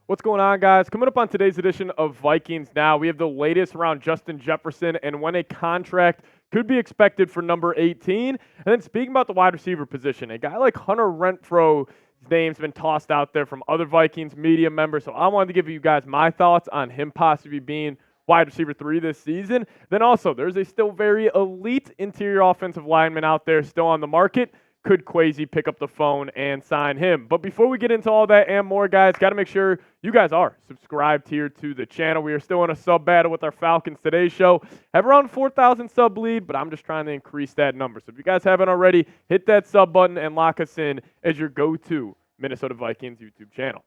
What's going on, guys? Coming up on today's edition of Vikings Now, we have the latest around Justin Jefferson and when a contract could be expected for number 18. And then speaking about the wide receiver position, a guy like Hunter Renfrow, his name's been tossed out there from other Vikings media members. So I wanted to give you guys my thoughts on him possibly being wide receiver 3 this season. Then also, there's a still very elite interior offensive lineman out there still on the market. Could Kwesi pick up the phone and sign him? But before we get into all that and more, guys, got to make sure you guys are subscribed here to the channel. We are still in a sub battle with our Falcons Today show. Have around 4,000 sub lead, but I'm just trying to increase that number. So if you guys haven't already, hit that sub button and lock us in as your go-to Minnesota Vikings YouTube channel.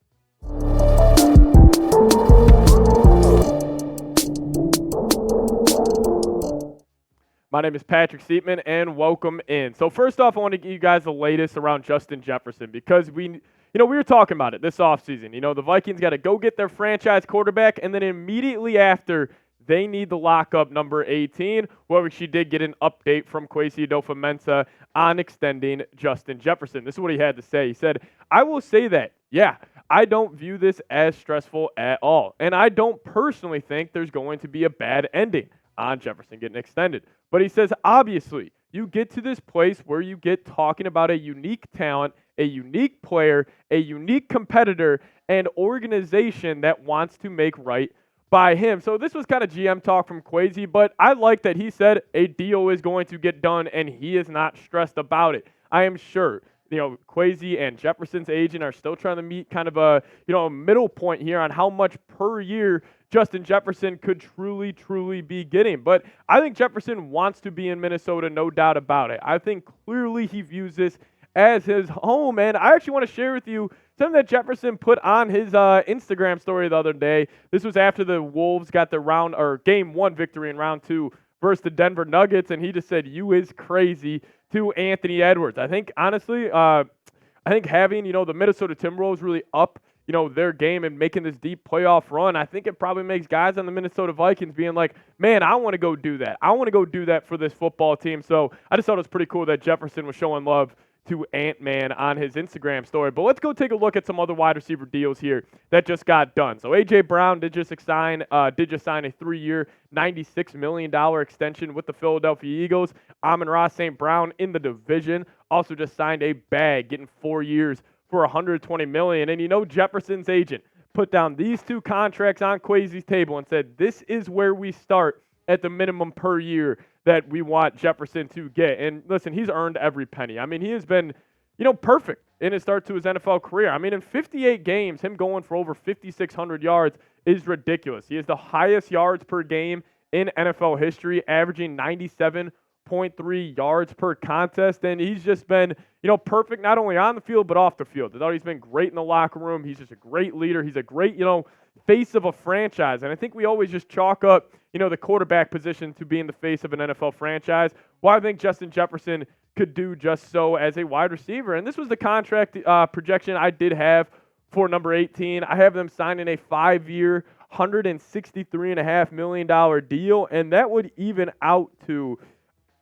My name is Patrick Siepman, and welcome in. So first off, I want to give you guys the latest around Justin Jefferson because we were talking about it this offseason. The Vikings got to go get their franchise quarterback, and then immediately after, they need the lockup number 18. Well, she did get an update from Kwesi Adofo-Mensah on extending Justin Jefferson. This is what he had to say. He said, "I will say that, yeah, I don't view this as stressful at all, and I don't personally think there's going to be a bad ending on Jefferson getting extended." But he says, obviously, you get to this place where you get talking about a unique talent, a unique player, a unique competitor, and organization that wants to make right by him. So this was kind of GM talk from Kwesi, but I like that he said a deal is going to get done, and he is not stressed about it. I am sure Kwesi and Jefferson's agent are still trying to meet kind of a middle point here on how much per year Justin Jefferson could truly be getting. But I think Jefferson wants to be in Minnesota, no doubt about it. I think clearly he views this as his home, and I actually want to share with you something that Jefferson put on his Instagram story the other day. This was after the Wolves got the game 1 victory in round 2 versus the Denver Nuggets, and he just said, "You is crazy" to Anthony Edwards. I think, honestly, having, the Minnesota Timberwolves really up, their game and making this deep playoff run, I think it probably makes guys on the Minnesota Vikings being like, man, I want to go do that. I want to go do that for this football team. So I just thought it was pretty cool that Jefferson was showing love to Ant-Man on his Instagram story. But let's go take a look at some other wide receiver deals here that just got done. So A.J. Brown did just sign a 3-year, $96 million extension with the Philadelphia Eagles. Amon-Ra St. Brown in the division also just signed a bag, getting 4 years for $120 million. And Jefferson's agent put down these 2 contracts on Kwesi's table and said, this is where we start at the minimum per year that we want Jefferson to get. And listen, he's earned every penny. I mean, he has been, perfect in his start to his NFL career. I mean, in 58 games, him going for over 5,600 yards is ridiculous. He has the highest yards per game in NFL history, averaging 97.3 yards per contest. And he's just been, perfect not only on the field, but off the field. I thought he's been great in the locker room. He's just a great leader. He's a great, face of a franchise. And I think we always just chalk up, the quarterback position to being the face of an NFL franchise. Well, I think Justin Jefferson could do just so as a wide receiver. And this was the contract projection I did have for number 18. I have them signing a 5-year, $163.5 million deal, and that would even out to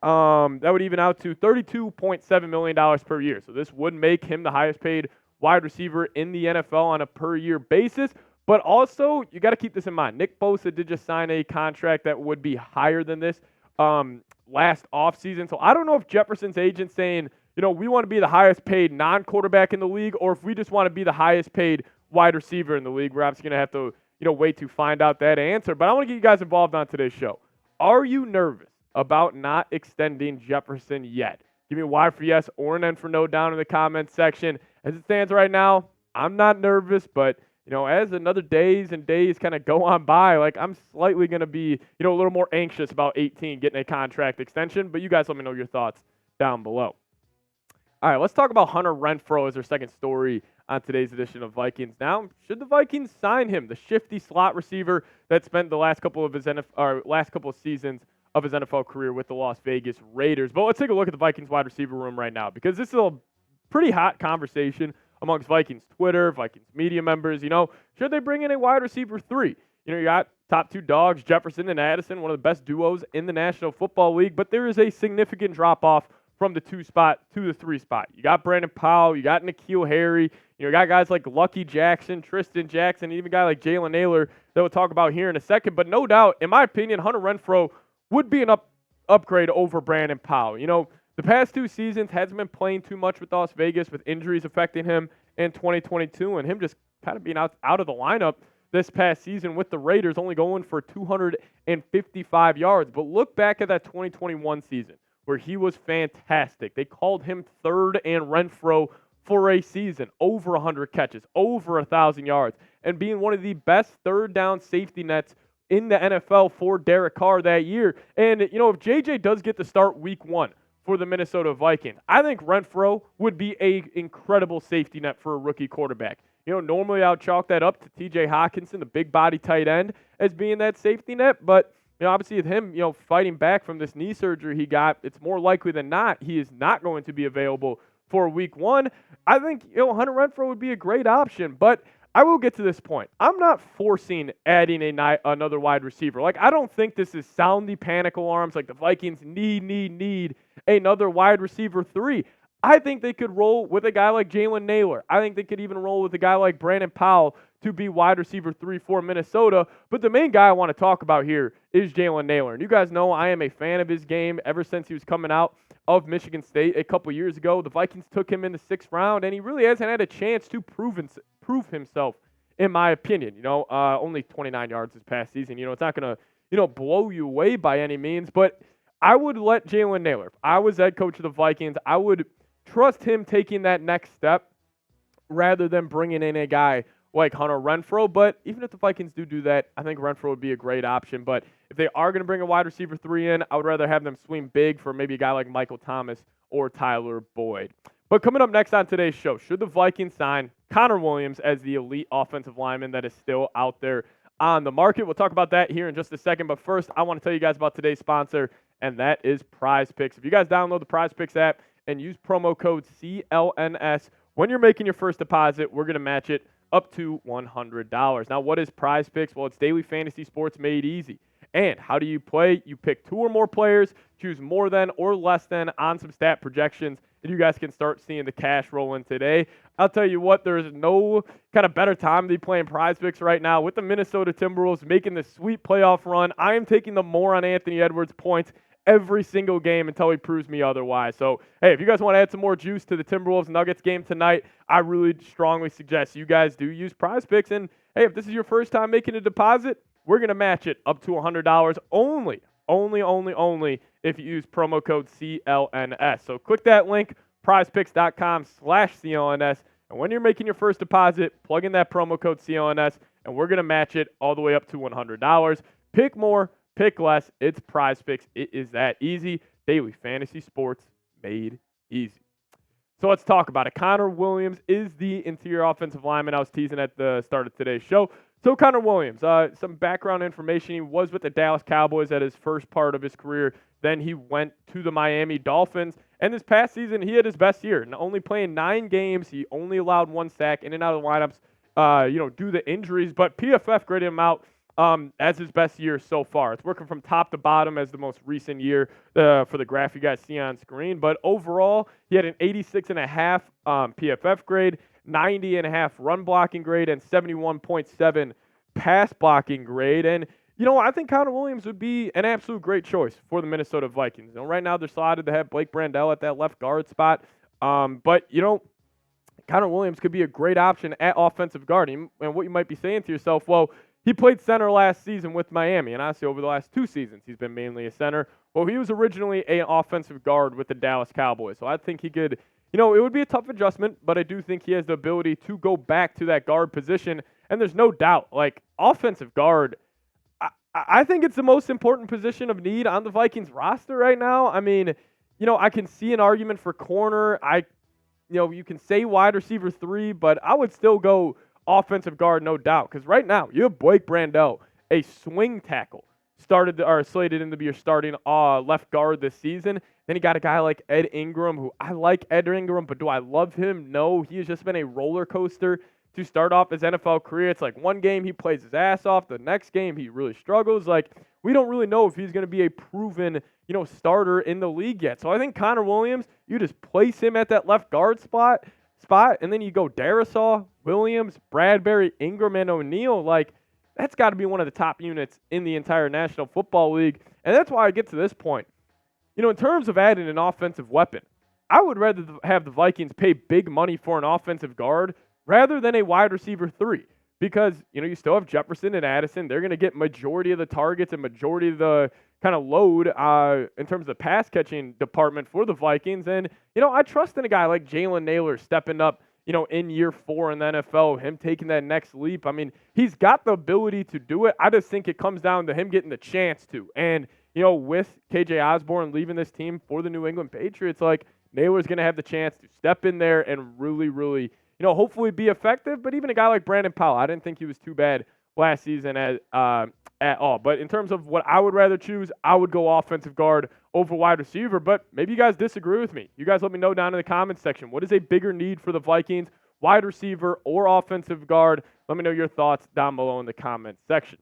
$32.7 million per year. So this would make him the highest paid wide receiver in the NFL on a per year basis. But also, you got to keep this in mind. Nick Bosa did just sign a contract that would be higher than this last offseason. So I don't know if Jefferson's agent saying, we want to be the highest paid non-quarterback in the league, or if we just want to be the highest paid wide receiver in the league. We're obviously going to have to, wait to find out that answer. But I want to get you guys involved on today's show. Are you nervous about not extending Jefferson yet? Give me a Y for yes or an N for no down in the comments section. As it stands right now, I'm not nervous, but as another days and days kind of go on by, I'm slightly going to be, a little more anxious about 18 getting a contract extension. But you guys let me know your thoughts down below. All right, let's talk about Hunter Renfrow as our second story on today's edition of Vikings Now. Should the Vikings sign him, the shifty slot receiver that spent the last couple of seasons of his NFL career with the Las Vegas Raiders? But let's take a look at the Vikings wide receiver room right now, because this is a pretty hot conversation amongst Vikings Twitter, Vikings media members. Should they bring in a wide receiver 3? You got top 2 dogs, Jefferson and Addison, one of the best duos in the National Football League, but there is a significant drop-off from the 2 spot to the 3 spot. You got Brandon Powell, you got N'Keal Harry, You got guys like Lucky Jackson, Tristan Jackson, even a guy like Jalen Naylor that we'll talk about here in a second. But no doubt, in my opinion, Hunter Renfrow would be an upgrade over Brandon Powell. The past 2 seasons hasn't been playing too much with Las Vegas, with injuries affecting him in 2022, and him just kind of being out of the lineup this past season with the Raiders, only going for 255 yards. But look back at that 2021 season where he was fantastic. They called him third and Renfrow for a season, over 100 catches, over 1,000 yards, and being one of the best third down safety nets in the NFL for Derek Carr that year. And, if JJ does get to start week 1 for the Minnesota Vikings, I think Renfrow would be an incredible safety net for a rookie quarterback. Normally I would chalk that up to TJ Hawkinson, the big body tight end, as being that safety net. But, obviously with him, fighting back from this knee surgery he got, it's more likely than not he is not going to be available for week 1. I think, Hunter Renfrow would be a great option. But I will get to this point. I'm not forcing adding another wide receiver. I don't think this is sound the panic alarms like the Vikings need another wide receiver 3. I think they could roll with a guy like Jalen Naylor. I think they could even roll with a guy like Brandon Powell to be wide receiver 3 for Minnesota. But the main guy I want to talk about here is Jalen Naylor. And you guys know I am a fan of his game ever since he was coming out of Michigan State a couple years ago. The Vikings took him in the 6th round, and he really hasn't had a chance to prove himself, in my opinion. Only 29 yards this past season. It's not going to, blow you away by any means. But I would let Jalen Naylor, if I was head coach of the Vikings, I would trust him taking that next step rather than bringing in a guy like Hunter Renfrow. But even if the Vikings do that, I think Renfrow would be a great option. But if they are going to bring a wide receiver 3 in, I would rather have them swing big for maybe a guy like Michael Thomas or Tyler Boyd. But coming up next on today's show, should the Vikings sign Connor Williams as the elite offensive lineman that is still out there on the market? We'll talk about that here in just a second. But first, I want to tell you guys about today's sponsor, and that is Prize Picks. If you guys download the Prize Picks app and use promo code CLNS when you're making your first deposit, we're going to match it up to $100. Now, what is Prize Picks? Well, it's daily fantasy sports made easy. And how do you play? You pick 2 or more players, choose more than or less than on some stat projections, and you guys can start seeing the cash rolling today. I'll tell you what, there is no kind of better time to be playing Prize Picks right now with the Minnesota Timberwolves making this sweet playoff run. I am taking the more on Anthony Edwards points every single game until he proves me otherwise. So, hey, if you guys want to add some more juice to the Timberwolves-Nuggets game tonight, I really strongly suggest you guys do use Prize Picks. And, hey, if this is your first time making a deposit, we're going to match it up to $100 only if you use promo code CLNS. So click that link, prizepicks.com/CLNS. And when you're making your first deposit, plug in that promo code CLNS, and we're going to match it all the way up to $100. Pick more, pick less. It's Prize Picks. It is that easy. Daily fantasy sports made easy. So let's talk about it. Connor Williams is the interior offensive lineman I was teasing at the start of today's show. So Connor Williams, some background information. He was with the Dallas Cowboys at his first part of his career. Then he went to the Miami Dolphins. And this past season, he had his best year. And only playing 9 games, he only allowed 1 sack, in and out of the lineups, due to injuries. But PFF graded him out as his best year so far. It's working from top to bottom as the most recent year for the graph you guys see on screen. But overall, he had an 86.5 PFF grade, 90.5 run blocking grade, and 71.7 pass blocking grade. And, I think Connor Williams would be an absolute great choice for the Minnesota Vikings. Right now they're slotted to have Blake Brandel at that left guard spot. But Connor Williams could be a great option at offensive guard. And what you might be saying to yourself, well, he played center last season with Miami, and honestly, over the last 2 seasons, he's been mainly a center. Well, he was originally an offensive guard with the Dallas Cowboys, so I think he could, it would be a tough adjustment, but I do think he has the ability to go back to that guard position, and there's no doubt, offensive guard, I think it's the most important position of need on the Vikings roster right now. I mean, I can see an argument for corner. You can say wide receiver 3, but I would still go offensive guard, no doubt. Because right now, you have Blake Brandel, a swing tackle, slated in to be your starting left guard this season. Then you got a guy like Ed Ingram, who I like Ed Ingram, but do I love him? No, he has just been a roller coaster to start off his NFL career. It's like one game he plays his ass off, the next game he really struggles. We don't really know if he's going to be a proven, starter in the league yet. So I think Connor Williams, you just place him at that left guard spot. spot, and then you go Darisaw, Williams, Bradbury, Ingram, and O'Neal. Like, that's got to be one of the top units in the entire National Football League. And that's why I get to this point. In terms of adding an offensive weapon, I would rather have the Vikings pay big money for an offensive guard rather than a wide receiver 3. Because, you still have Jefferson and Addison. They're going to get majority of the targets and majority of the kind of load in terms of the pass catching department for the Vikings. And, I trust in a guy like Jalen Nailor stepping up, in year 4 in the NFL, him taking that next leap. I mean, he's got the ability to do it. I just think it comes down to him getting the chance to. And, with KJ Osborne leaving this team for the New England Patriots, like, Naylor's going to have the chance to step in there and really, really, hopefully be effective. But even a guy like Brandon Powell, I didn't think he was too bad last season at all. But in terms of what I would rather choose, I would go offensive guard over wide receiver. But maybe you guys disagree with me. You guys let me know down in the comments section. What is a bigger need for the Vikings, wide receiver or offensive guard? Let me know your thoughts down below in the comments section.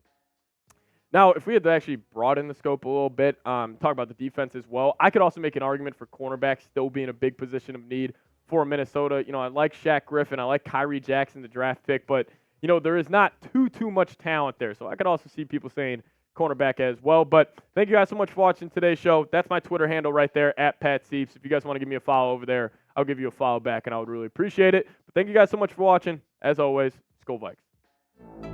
Now, if we had to actually broaden the scope a little bit, talk about the defense as well, I could also make an argument for cornerback still being a big position of need for Minnesota. I like Shaq Griffin. I like Kyrie Jackson, the draft pick, but, there is not too much talent there. So I could also see people saying cornerback as well. But thank you guys so much for watching today's show. That's my Twitter handle right there, @PatSeeps. If you guys want to give me a follow over there, I'll give you a follow back, and I would really appreciate it. But thank you guys so much for watching. As always, Skol Vikes.